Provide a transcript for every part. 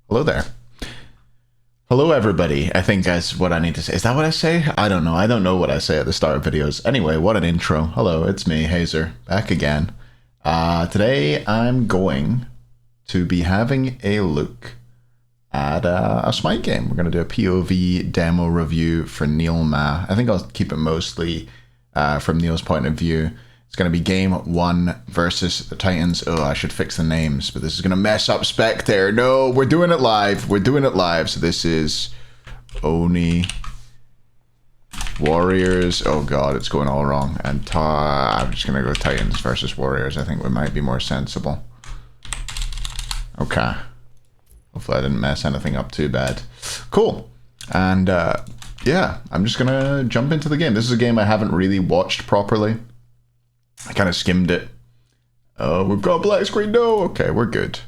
Hello there. Hello, everybody. I think that's what I need to say. Is that what I say? I don't know. I don't know what I say at the start of videos. Anyway, what an intro. Hello, it's me, Hazer, back again. Today, I'm going to be having a look at a Smite game. We're going to do a PoV demo review for NeilMah's. I think I'll keep it mostly from Neil's point of view. It's going to be game 1 versus the Titans. Oh, I should fix the names, but this is going to mess up Spectre. No, we're doing it live. We're doing it live. So this is Oni Warriors. Oh god, it's going all wrong. And I'm just going to go Titans versus Warriors. I think we might be more sensible. Okay. Hopefully I didn't mess anything up too bad. Cool. And yeah, I'm just going to jump into the game. This is a game I haven't really watched properly. I kind of skimmed it. Oh, we've got a black screen. No, okay, we're good.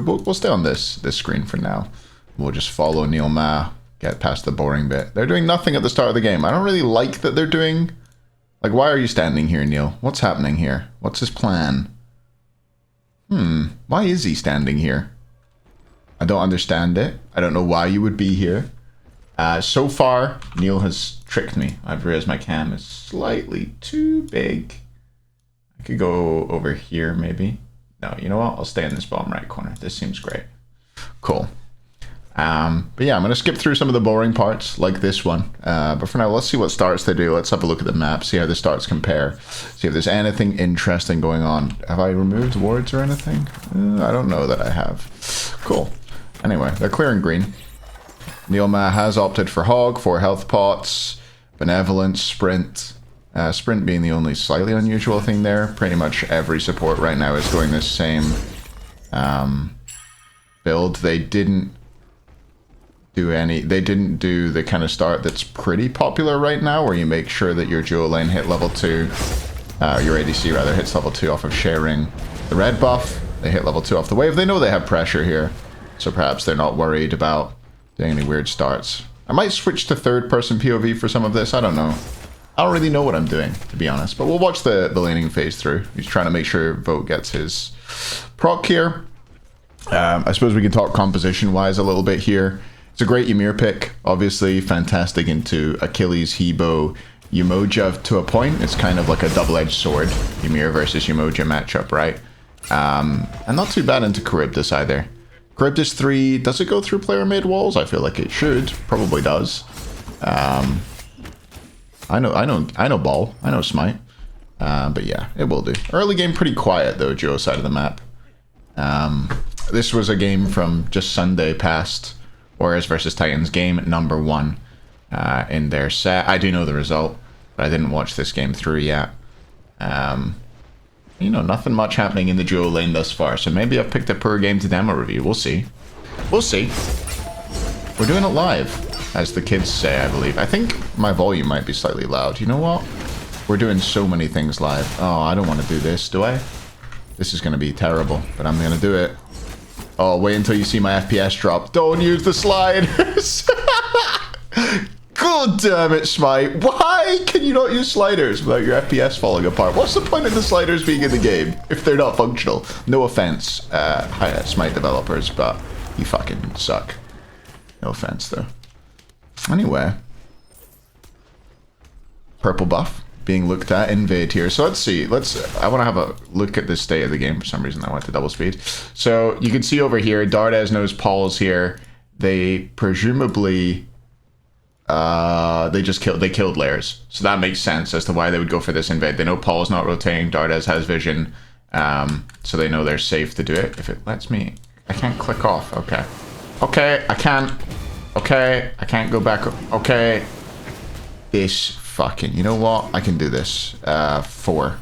We'll stay on this screen for now. We'll just follow NeilMah's, get past the boring bit. They're doing nothing at the start of the game. I don't really like that they're doing... Like, why are you standing here, Neil? What's happening here? What's his plan? Why is he standing here? I don't understand it. I don't know why you would be here. So far, Neil has tricked me. I've realized my cam is slightly too big. I could go over here, maybe. No, you know what? I'll stay in this bottom right corner. This seems great. Cool. But yeah, I'm going to skip through some of the boring parts, like this one. But for now, let's see what starts they do. Let's have a look at the map, see how the starts compare. See if there's anything interesting going on. Have I removed wards or anything? I don't know that I have. Cool. Anyway, they're clearing green. NeilMah's has opted for Hog, 4 health pots, Benevolence, Sprint. Sprint being the only slightly unusual thing there. Pretty much every support right now is going this same build. They didn't do the kind of start that's pretty popular right now, where you make sure that your duo lane hit level 2, your ADC rather, hits level 2 off of sharing the red buff. They hit level 2 off the wave. They know they have pressure here, so perhaps they're not worried about doing any weird starts. I might switch to third-person POV for some of this. I don't know. I don't really know what I'm doing, to be honest. But we'll watch the laning phase through. He's trying to make sure Vote gets his proc here. I suppose we can talk composition-wise a little bit here. It's a great Ymir pick. Obviously, fantastic into Achilles, Hebo, Umoja to a point. It's kind of like a double-edged sword. Ymir versus Umoja matchup, right? And not too bad into Charybdis either. Charybdis 3, does it go through player made walls? I feel like it should. Probably does. I know Ball. I know Smite. But yeah, it will do. Early game pretty quiet though, Joe side of the map. This was a game from just Sunday past. Warriors versus Titans, game number 1 in their set. I do know the result, but I didn't watch this game through yet. You know, nothing much happening in the duo lane thus far, so maybe I've picked a poor game to demo review. We'll see. We'll see. We're doing it live, as the kids say, I believe. I think my volume might be slightly loud. You know what? We're doing so many things live. Oh, I don't want to do this, do I? This is going to be terrible, but I'm going to do it. Oh, wait until you see my FPS drop. Don't use the sliders! God damn it, Smite. Why can you not use sliders without your FPS falling apart? What's the point of the sliders being in the game if they're not functional? No offense, Smite developers, but you fucking suck. No offense, though. Anyway. Purple buff being looked at. Invade here. So let's see. I want to have a look at the state of the game. For some reason, I went to double speed. So you can see over here, Dardes knows Paul's here. They presumably... they killed layers, so that makes sense as to why they would go for this invade. They know Paul's not rotating, Dardes has vision, so they know they're safe to do it. If it lets me, I can't click off. Okay, I can't go back. Okay, this fucking, you know what, I can do this. 4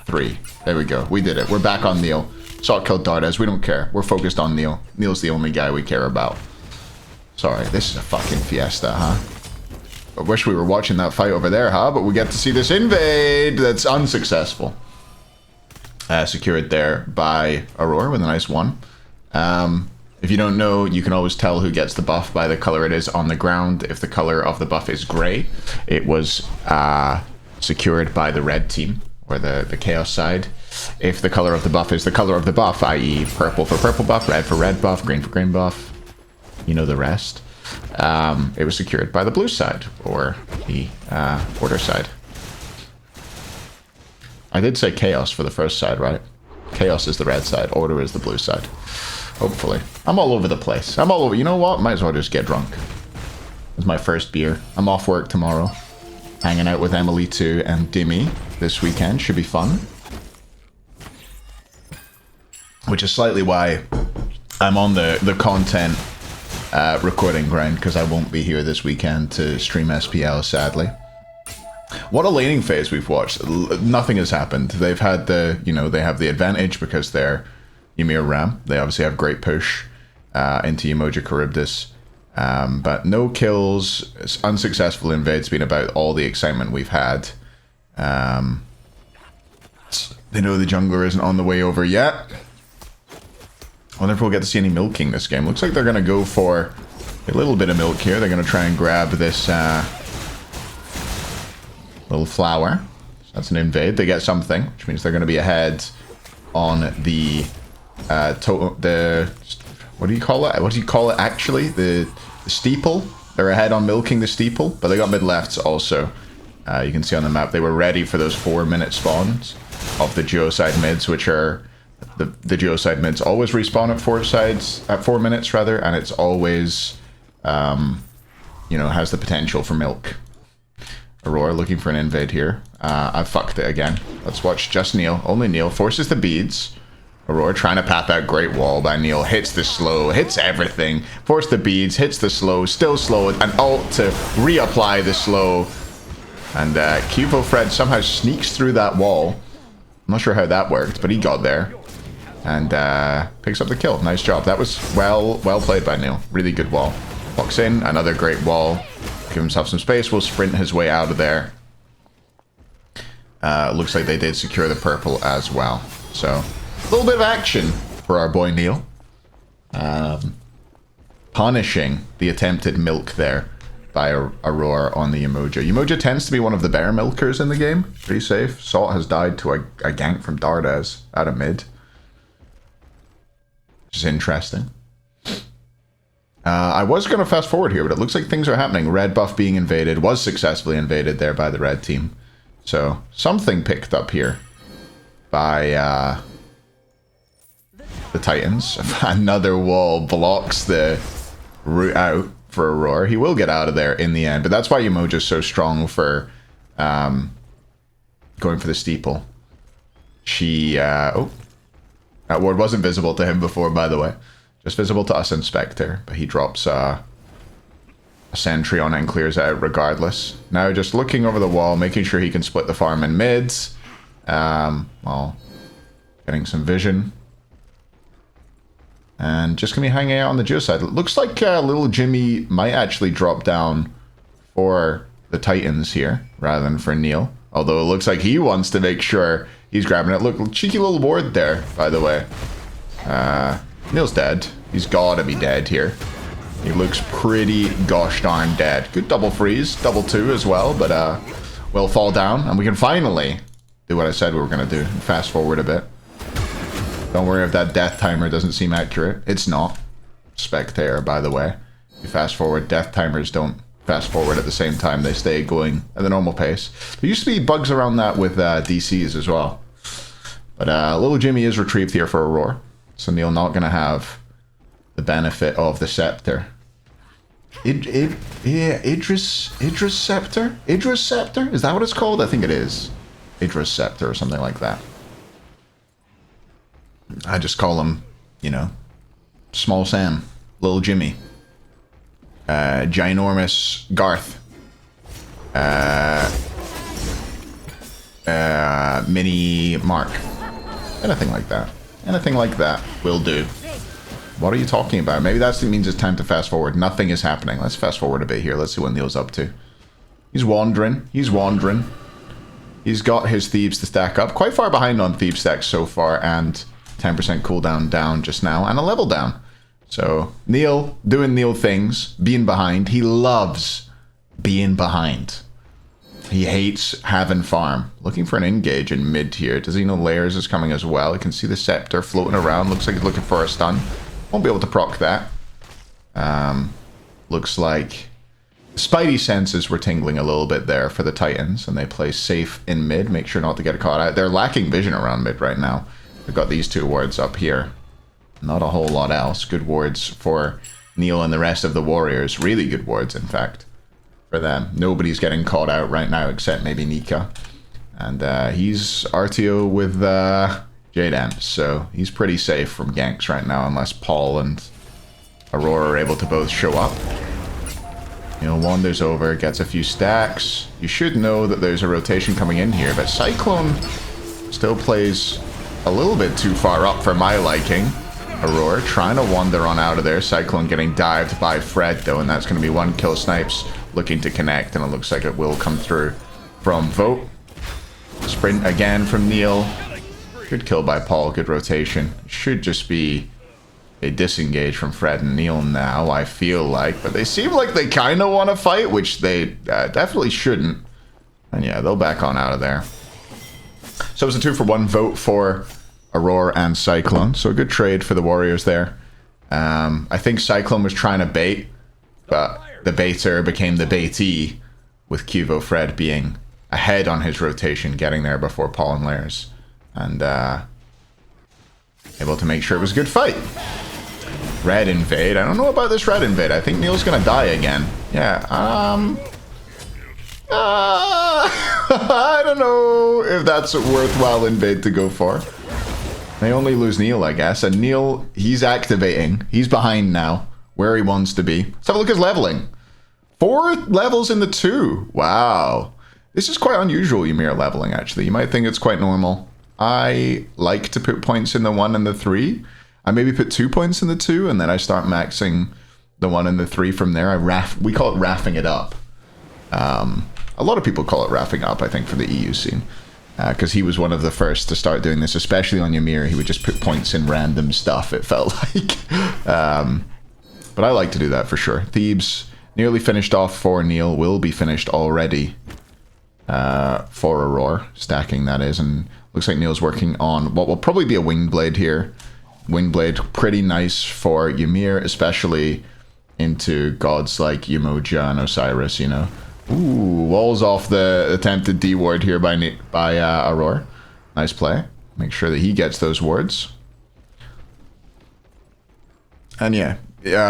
3, there we go, we did it. We're back on Neil. Saw it killed Dardes, we don't care, we're focused on Neil. Neil's the only guy we care about. Sorry, this is a fucking fiesta, huh? I wish we were watching that fight over there, huh? But we get to see this invade that's unsuccessful. Secured there by Aurora with a nice 1. If you don't know, you can always tell who gets the buff by the color it is on the ground. If the color of the buff is gray, it was secured by the red team. or the chaos side. If the color of the buff is the color of the buff, i.e. purple for purple buff, red for red buff, green for green buff, you know the rest. It was secured by the blue side, or the order side. I did say chaos for the first side, right? Chaos is the red side, order is the blue side. Hopefully. I'm all over the place. I'm all over. You know what? Might as well just get drunk. It's my first beer. I'm off work tomorrow. Hanging out with Emily too and Dimmy this weekend. Should be fun. Which is slightly why I'm on the content recording grind, because I won't be here this weekend to stream SPL, sadly. What a laning phase we've watched. Nothing has happened. They've had the, you know, they have the advantage because they're Ymir Ram. They obviously have great push into Umoja Charybdis. But no kills, unsuccessful invades, been about all the excitement we've had. They know the jungler isn't on the way over yet. I wonder if we'll get to see any milking this game. Looks like they're going to go for a little bit of milk here. They're going to try and grab this little flower. So that's an invade. They get something, which means they're going to be ahead on the what do you call it? What do you call it actually? The steeple. They're ahead on milking the steeple, but they got mid lefts also. You can see on the map they were ready for those 4-minute spawns of the geoside mids, which are the geoside mids always respawn at 4 minutes rather, and it's always you know, has the potential for milk. Aurora looking for an invade here. I fucked it again. Let's watch just Neil. Only Neil forces the beads. Aurora trying to path that great wall by Neil. Hits the slow, hits everything. Force the beads, hits the slow, still slow. An ult to reapply the slow. And Cubo Fred somehow sneaks through that wall. I'm not sure how that worked, but he got there. And picks up the kill. Nice job. That was well played by Neil. Really good wall. Walks in, another great wall. Give himself some space. Will sprint his way out of there. Looks like they did secure the purple as well. So, a little bit of action for our boy Neil. Punishing the attempted milk there by Aurora on the Umoja. Umoja tends to be one of the bear milkers in the game. Pretty safe. Salt has died to a gank from Dardas out of mid. Which is interesting. I was going to fast forward here, but it looks like things are happening. Red buff being invaded. Was successfully invaded there by the red team. So, something picked up here by the Titans. Another wall blocks the route out for Aurora. He will get out of there in the end, but that's why Umoja is so strong for going for the steeple. She, oh, that ward wasn't visible to him before, by the way. Just visible to us and Spectre, but he drops a sentry on it and clears it out regardless. Now just looking over the wall, making sure he can split the farm in mids. While getting some vision. And just going to be hanging out on the geo side. It looks like little Jimmy might actually drop down for the Titans here, rather than for Neil. Although it looks like he wants to make sure he's grabbing it. Look, cheeky little ward there, by the way. Neil's dead. He's gotta be dead here. He looks pretty gosh darn dead. Good double freeze, double two as well, but will fall down. And we can finally do what I said we were gonna do. Fast forward a bit. Don't worry if that death timer doesn't seem accurate. It's not. Spectre, by the way. You fast forward, death timers don't fast forward at the same time. They stay going at the normal pace. There used to be bugs around that with DCs as well. But little Jimmy is retrieved here for Aurora. So Neil not going to have the benefit of the scepter. Idris scepter? Idris scepter? Is that what it's called? I think it is. Idris scepter or something like that. I just call him, you know, Small Sam, Little Jimmy, Ginormous Garth, Mini Mark, anything like that. Anything like that will do. What are you talking about? Maybe that means it's time to fast forward. Nothing is happening. Let's fast forward a bit here. Let's see what Neil's up to. He's wandering. He's wandering. He's got his Thieves to stack up. Quite far behind on Thieves stacks so far, and 10% cooldown down just now, and a level down. So, Neil doing Neil things, being behind. He loves being behind. He hates having farm. Looking for an engage in mid here. Does he know layers is coming as well? You can see the scepter floating around. Looks like he's looking for a stun. Won't be able to proc that. Looks like Spidey senses were tingling a little bit there for the Titans, and they play safe in mid. Make sure not to get caught out. They're lacking vision around mid right now. They've got these two wards up here. Not a whole lot else. Good wards for Neil and the rest of the Warriors. Really good wards, in fact, for them. Nobody's getting caught out right now except maybe Nika. And he's RTO with Jadam, so he's pretty safe from ganks right now unless Paul and Aurora are able to both show up. Neil wanders over, gets a few stacks. You should know that there's a rotation coming in here, but Cyclone still plays a little bit too far up for my liking. Aurora trying to wander on out of there. Cyclone getting dived by Fred, though, and that's going to be one kill. Snipes looking to connect, and it looks like it will come through from Vote. Sprint again from Neil. Good kill by Paul. Good rotation. Should just be a disengage from Fred and Neil now, I feel like. But they seem like they kind of want to fight, which they definitely shouldn't. And yeah, they'll back on out of there. So it was a 2-for-1 vote for Aurora and Cyclone. So a good trade for the Warriors there. I think Cyclone was trying to bait, but the baiter became the baitee, with Cuvo Fred being ahead on his rotation, getting there before Paul and Lairs. And able to make sure it was a good fight. Red invade. I don't know about this red invade. I think Neil's gonna die again. Yeah, I don't know if that's a worthwhile invade to go for. They only lose Neil, I guess. And Neil, he's activating. He's behind now, where he wants to be. Let's have a look at his leveling. 4 levels in the 2. Wow. This is quite unusual, Ymir leveling, actually. You might think it's quite normal. I like to put points in the 1 and the 3. I maybe put 2 points in the 2, and then I start maxing the 1 and the 3 from there. We call it raffing it up. A lot of people call it raffing up, I think, for the EU scene. Because he was one of the first to start doing this, especially on Ymir. He would just put points in random stuff, it felt like. But I like to do that for sure. Thebes nearly finished off for Neil. Will be finished already for Aurora. Stacking, that is. And looks like Neil's working on what will probably be a Winged Blade here. Winged Blade, pretty nice for Ymir, especially into gods like Umoja and Osiris, you know. Ooh, walls off the attempted D ward here by Aurora. Nice play. Make sure that he gets those wards. And yeah,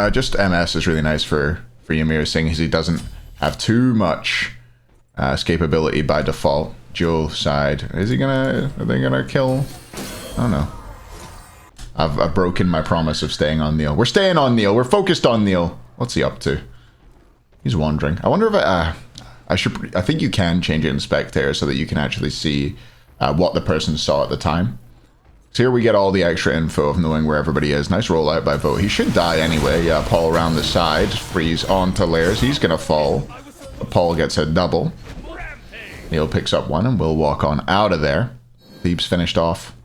just MS is really nice for Ymir, seeing as he doesn't have too much escapability by default. Dual side. Are they gonna kill? I don't know. I've broken my promise of staying on Neil. We're staying on Neil. We're focused on Neil. What's he up to? He's wandering. I wonder if I think you can change it in Spectator so that you can actually see what the person saw at the time. So here we get all the extra info of knowing where everybody is. Nice rollout by Vote. He should die anyway. Yeah, Paul around the side. Freeze onto Lairs. He's going to fall. But Paul gets a double. Neil picks up 1 and will walk on out of there. Thebes finished off.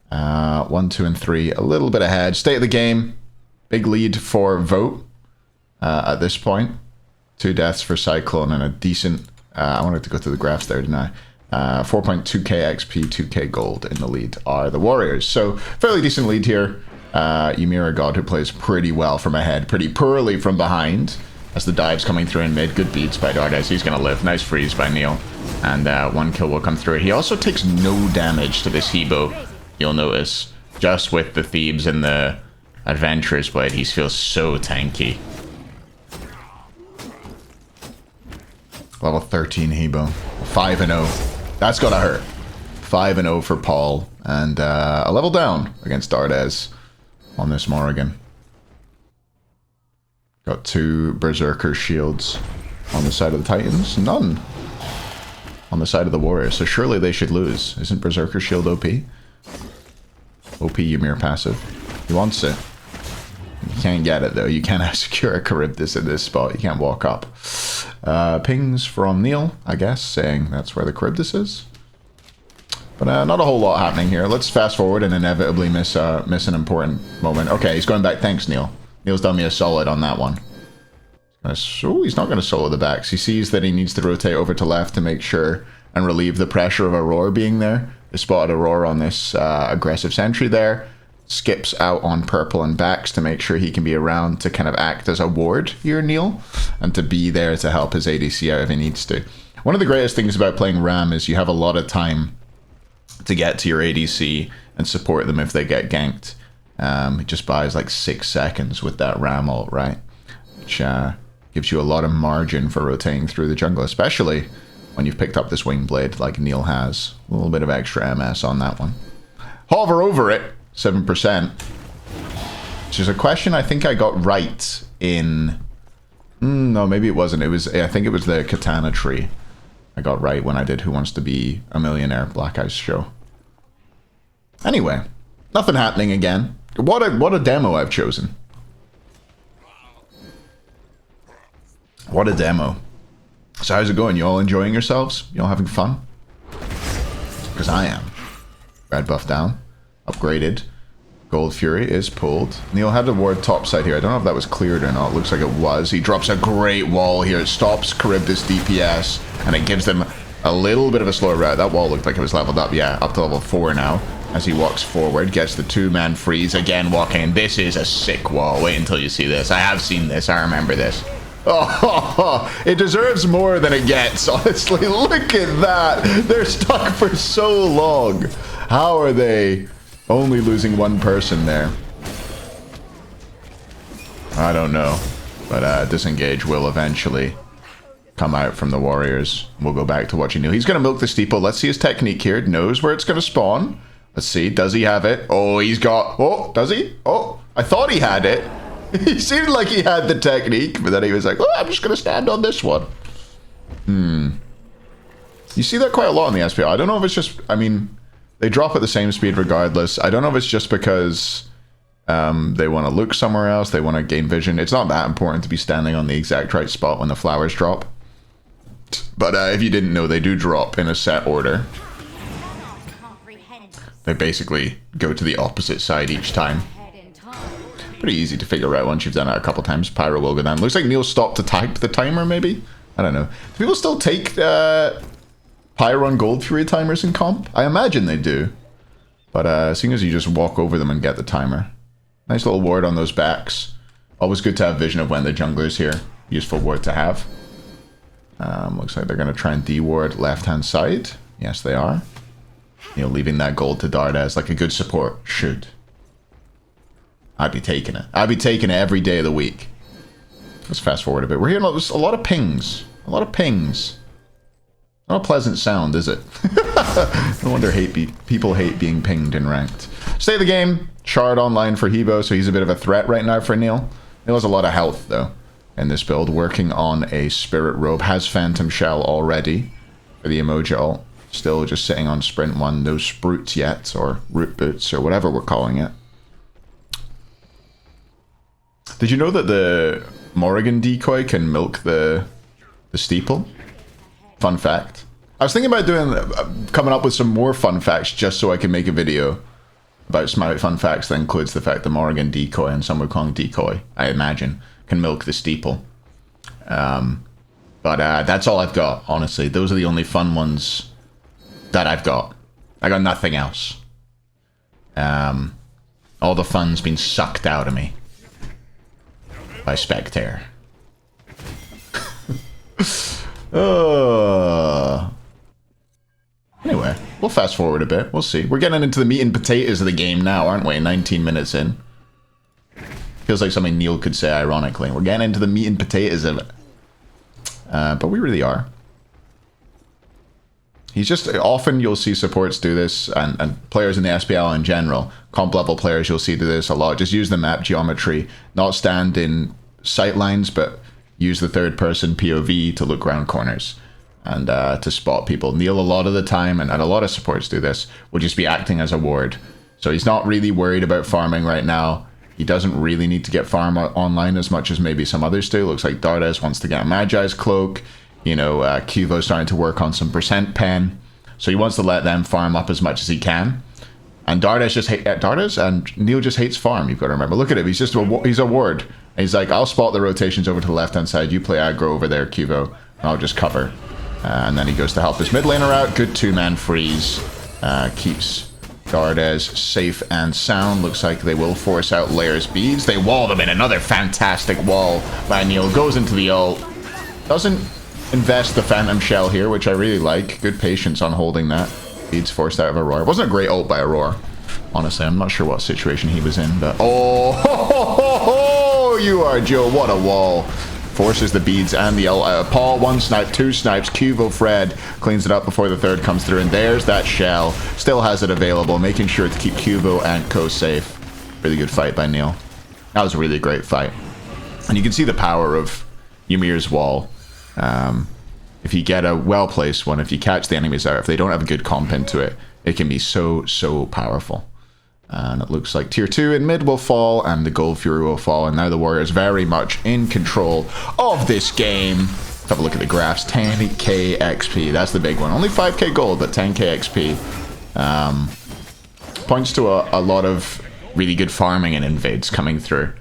1, 2, and 3. A little bit ahead. State of the game. Big lead for Vote at this point. 2 deaths for Cyclone and a decent... I wanted to go to the graphs there, didn't I? 4.2k XP, 2k gold in the lead are the Warriors. So, fairly decent lead here. Ymir, a god who plays pretty well from ahead, pretty poorly from behind. As the dive's coming through in mid. Good beats by Dardes. He's going to live. Nice freeze by Neil. And 1 kill will come through. He also takes no damage to this Hebo, you'll notice. Just with the Thebes and the Adventurer's Blade, he feels so tanky. Level 13 Hebo. 5-0. That's gotta hurt. 5-0 for Paul. And a level down against Dardes on this Morrigan. Got 2 Berserker shields on the side of the Titans. None on the side of the Warriors. So surely they should lose. Isn't Berserker shield OP? OP Ymir passive. He wants it. You can't get it though. You cannot secure a Charybdis in this spot. You can't walk up. Pings from Neil, I guess, saying that's where the Charybdis is. But not a whole lot happening here. Let's fast forward and inevitably miss an important moment. Okay, he's going back. Thanks, Neil. Neil's done me a solid on that one. He's So he's not going to solo the backs. He sees that he needs to rotate over to left to make sure and relieve the pressure of Aurora being there. They spotted Aurora on this aggressive sentry there. Skips out on purple and backs to make sure he can be around to kind of act as a ward here, Neil, and to be there to help his ADC out if he needs to. One of the greatest things about playing Ram is you have a lot of time to get to your ADC and support them if they get ganked. It just buys like 6 seconds with that Ram ult, right? Which gives you a lot of margin for rotating through the jungle, especially when you've picked up this wing blade like Neil has. A little bit of extra MS on that one. Hover over it, 7%. Which is a question I think I got right in... no, maybe it wasn't. I think it was the Katana tree. I got right when I did Who Wants to Be a Millionaire Black Ice show. Anyway, nothing happening again. What a demo I've chosen. What a demo. So how's it going? You all enjoying yourselves? You all having fun? Because I am. Red buff down. Upgraded. Gold Fury is pulled. Neil had a ward topside here. I don't know if that was cleared or not. Looks like it was. He drops a great wall here. It stops Charybdis DPS. And it gives them a little bit of a slower route. That wall looked like it was leveled up. Yeah, up to level 4 now. As he walks forward. Gets the 2-man freeze. Again walking. This is a sick wall. Wait until you see this. I have seen this. I remember this. Oh, it deserves more than it gets, honestly. Look at that. They're stuck for so long. How are they only losing one person there? I don't know. But disengage will eventually come out from the warriors. We'll go back to watching Neil. He's going to milk the steeple. Let's see his technique here. Knows where it's going to spawn. Let's see. Does he have it? Oh, he's got... Oh, does he? Oh, I thought he had it. He seemed like he had the technique, but then he was like, oh, I'm just going to stand on this one. You see that quite a lot in the SPL. I don't know if it's just... I mean, they drop at the same speed regardless. I don't know if it's just because they want to look somewhere else. They want to gain vision. It's not that important to be standing on the exact right spot when the flowers drop. But if you didn't know, they do drop in a set order. They basically go to the opposite side each time. Pretty easy to figure out once you've done it a couple times. Pyro will go down. Looks like Neil stopped to type the timer, maybe? I don't know. Do people still take Pyro and Gold Fury timers in comp? I imagine they do. But seeing as you just walk over them and get the timer. Nice little ward on those backs. Always good to have vision of when the jungler's here. Useful ward to have. Looks like they're going to try and D-ward left-hand side. Yes, they are. Neil leaving that gold to Dardes like a good support should. I'd be taking it. I'd be taking it every day of the week. Let's fast forward a bit. We're hearing a lot of pings. A lot of pings. Not a pleasant sound, is it? No wonder people hate being pinged in ranked. Stay the game. Shard online for Hebo, so he's a bit of a threat right now for Neil. Neil has a lot of health, though, in this build. Working on a Spirit Robe. Has Phantom Shell already for the emoji ult. Still just sitting on Sprint 1. No Sprouts yet, or Root Boots, or whatever we're calling it. Did you know that the Morrigan decoy can milk the steeple? Fun fact. I was thinking about coming up with some more fun facts just so I can make a video about smart fun facts that includes the fact that Morrigan decoy, and some would call him decoy, I imagine, can milk the steeple. But that's all I've got, honestly. Those are the only fun ones that I've got. I got nothing else. All the fun's been sucked out of me by Spectre. Anyway, we'll fast forward a bit. We'll see. We're getting into the meat and potatoes of the game now, aren't we? 19 minutes in. Feels like something Neil could say, ironically. We're getting into the meat and potatoes of it. But we really are. He's just... Often you'll see supports do this, and players in the SPL in general. Comp level players you'll see do this a lot. Just use the map geometry. Not stand in sight lines, but use the third person POV to look around corners. And to spot people. Neil, a lot of the time, and a lot of supports do this, will just be acting as a ward. So he's not really worried about farming right now. He doesn't really need to get farm online as much as maybe some others do. Looks like Dardes wants to get a Magi's Cloak. You know, Cuvo's starting to work on some percent pen. So he wants to let them farm up as much as he can. And Dardes just hates... Dardes and Neil just hates farm, you've got to remember. Look at him, he's just he's a ward. And he's like, I'll spot the rotations over to the left-hand side. You play aggro over there, Cubo, and I'll just cover. And then he goes to help his mid laner out. Good two-man freeze. Keeps Gardes safe and sound. Looks like they will force out Lair's beads. They wall them in. Another fantastic wall by Neil. Goes into the ult. Doesn't invest the Phantom Shell here, which I really like. Good patience on holding that. Beads forced out of Aurora. It wasn't a great ult by Aurora. Honestly, I'm not sure what situation he was in, but... Oh, ho, ho, ho, ho, you are Joe. What a wall. Forces the beads and the ult. Paul, one snipe, two snipes. Cubo Fred cleans it up before the third comes through, and there's that shell. Still has it available, making sure to keep Cubo and Co safe. Really good fight by Neil. That was a really great fight. And you can see the power of Ymir's wall. If you get a well-placed one, if you catch the enemies out, if they don't have a good comp into it, it can be so, so powerful. And it looks like tier 2 in mid will fall, and the Gold Fury will fall, and now the Warriors very much in control of this game. Let's have a look at the graphs. 10k XP, that's the big one. Only 5k gold, but 10k XP. Points to a lot of really good farming and invades coming through.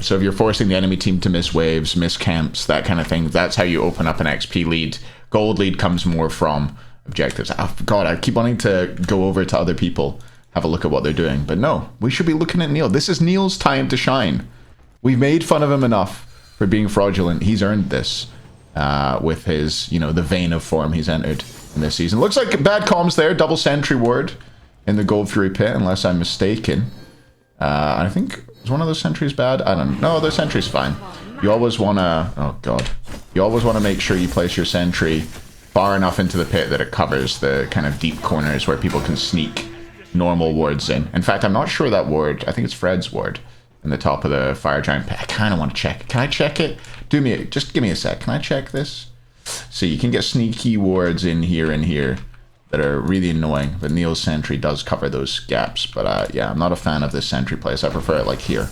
So if you're forcing the enemy team to miss waves, miss camps, that kind of thing, that's how you open up an XP lead. Gold lead comes more from objectives. Oh, God, I keep wanting to go over to other people, have a look at what they're doing. But no, we should be looking at Neil. This is Neil's time to shine. We've made fun of him enough for being fraudulent. He's earned this with his, you know, the vein of form he's entered in this season. Looks like bad comms there. Double sentry ward in the Gold Fury pit, unless I'm mistaken. I think... Is one of those sentries bad? I don't know. No, the sentry's fine. You always want to... Oh, God. You always want to make sure you place your sentry far enough into the pit that it covers the kind of deep corners where people can sneak normal wards in. In fact, I'm not sure that ward... I think it's Fred's ward in the top of the Fire Giant pit. I kind of want to check. Can I check it? Just give me a sec. Can I check this? So you can get sneaky wards in here that are really annoying, but Neil's sentry does cover those gaps. But yeah, I'm not a fan of this sentry place. I prefer it like here.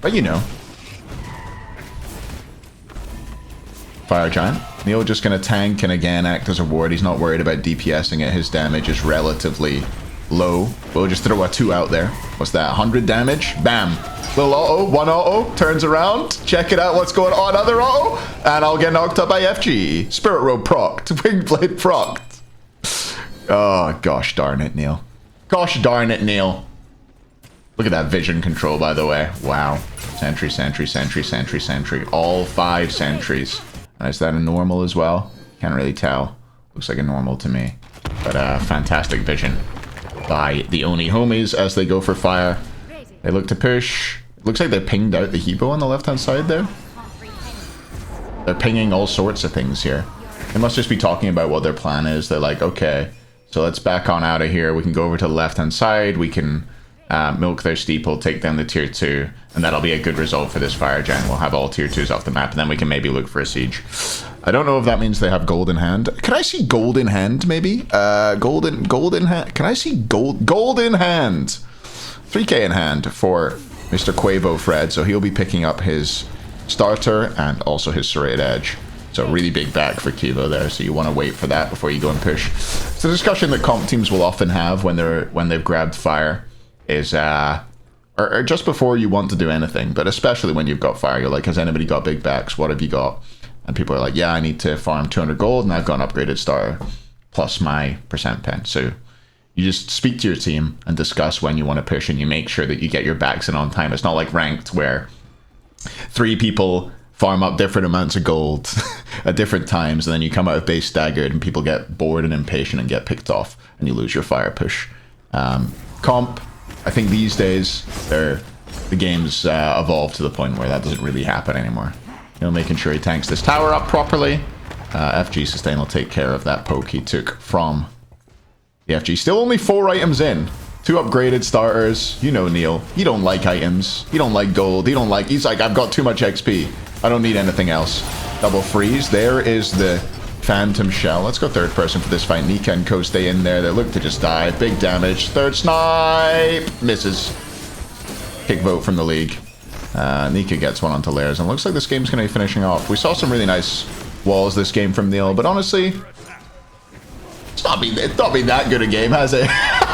But you know, Fire Giant. Neil just gonna tank and again act as a ward. He's not worried about DPSing it. His damage is relatively low. We'll just throw a 2 out there. What's that? 100 damage? Bam. Little auto, one auto, turns around, check it out, what's going on, other auto, and I'll get knocked up by FG. Spirit Robe procced, Wingblade procced. Oh, gosh darn it, Neil. Gosh darn it, Neil. Look at that vision control, by the way. Wow. Sentry, sentry, sentry, sentry, sentry. All 5 sentries. Is that a normal as well? Can't really tell. Looks like a normal to me. But fantastic vision by the Oni homies as they go for fire. They look to push. Looks like they pinged out the Hebo on the left-hand side there. They're pinging all sorts of things here. They must just be talking about what their plan is. They're like, okay, so let's back on out of here. We can go over to the left-hand side. We can milk their steeple, take down the tier 2, and that'll be a good result for this Fire Giant. We'll have all tier 2s off the map, and then we can maybe look for a siege. I don't know if that means they have gold in hand. Can I see gold in hand, maybe? Gold in hand. Can I see gold in hand? 3k in hand for Mr. Quavo Fred, so he'll be picking up his starter and also his serrated edge. So really big back for Kivo there, so you want to wait for that before you go and push. It's a discussion that comp teams will often have when they've grabbed fire, is or just before you want to do anything, but especially when you've got fire. You're like, has anybody got big backs? What have you got? And people are like, yeah, I need to farm 200 gold and I've got an upgraded starter plus my percent pen. So you just speak to your team and discuss when you want to push, and you make sure that you get your backs in on time. It's not like ranked where 3 people farm up different amounts of gold at different times, and then you come out of base staggered and people get bored and impatient and get picked off and you lose your fire push. Comp, I think these days the game's evolved to the point where that doesn't really happen anymore. You know, making sure he tanks this tower up properly. FG sustain will take care of that poke he took from the FG. Still only 4 items in. 2 upgraded starters. You know Neil. He don't like items. He don't like gold. He's like, I've got too much XP. I don't need anything else. Double freeze. There is the Phantom Shell. Let's go third person for this fight. Nika and Ko stay in there. They look to just die. Big damage. Third snipe. Misses. Kick vote from the league. Nika gets one onto Lairs. And it looks like this game's going to be finishing off. We saw some really nice walls this game from Neil, but honestly, it's not been that good a game, has it?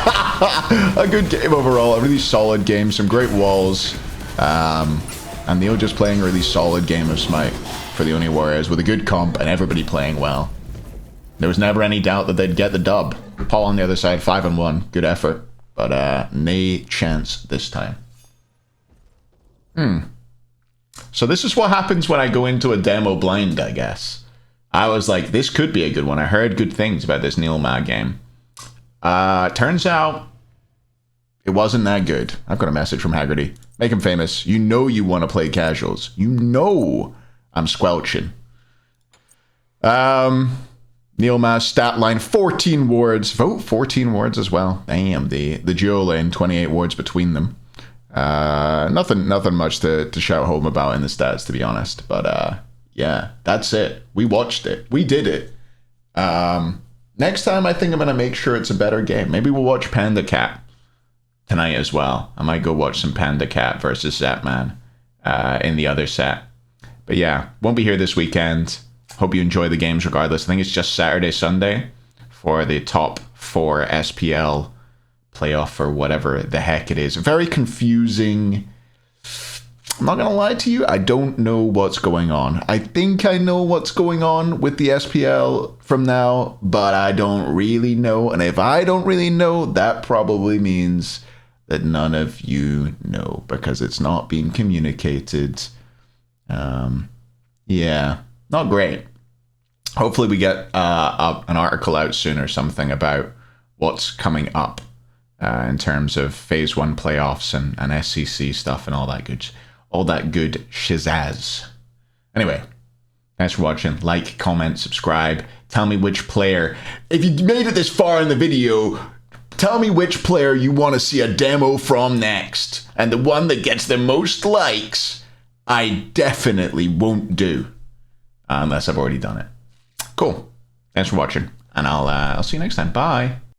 A good game overall, a really solid game, some great walls. And Neil just playing a really solid game of Smite for the Oni Warriors with a good comp and everybody playing well. There was never any doubt that they'd get the dub. Paul on the other side, 5-1, good effort, but nay chance this time. So this is what happens when I go into a demo blind, I guess. I was like, this could be a good one. I heard good things about this NeilMah's game. Turns out it wasn't that good. I've got a message from Haggerty. Make him famous. You know you want to play casuals. You know I'm squelching. NeilMah's stat line, 14 wards. Vote 14 wards as well. Damn, the duo lane, 28 wards between them. Nothing much to shout home about in the stats, to be honest. But yeah, that's it. We watched it. We did it. Next time, I think I'm going to make sure it's a better game. Maybe we'll watch Panda Cat tonight as well. I might go watch some Panda Cat versus Zapman in the other set. But yeah, won't be here this weekend. Hope you enjoy the games regardless. I think it's just Saturday, Sunday for the top 4 SPL playoff or whatever the heck it is. Very confusing. I'm not going to lie to you. I don't know what's going on. I think I know what's going on with the SPL from now, but I don't really know. And if I don't really know, that probably means that none of you know because it's not being communicated. Yeah, not great. Hopefully we get an article out soon or something about what's coming up in terms of Phase 1 playoffs and SCC stuff and all that good shizazz. Anyway, thanks for watching. Like, comment, subscribe. Tell me which player, if you made it this far in the video, tell me which player you want to see a demo from next. And the one that gets the most likes, I definitely won't do. Unless I've already done it. Cool. Thanks for watching. And I'll see you next time. Bye.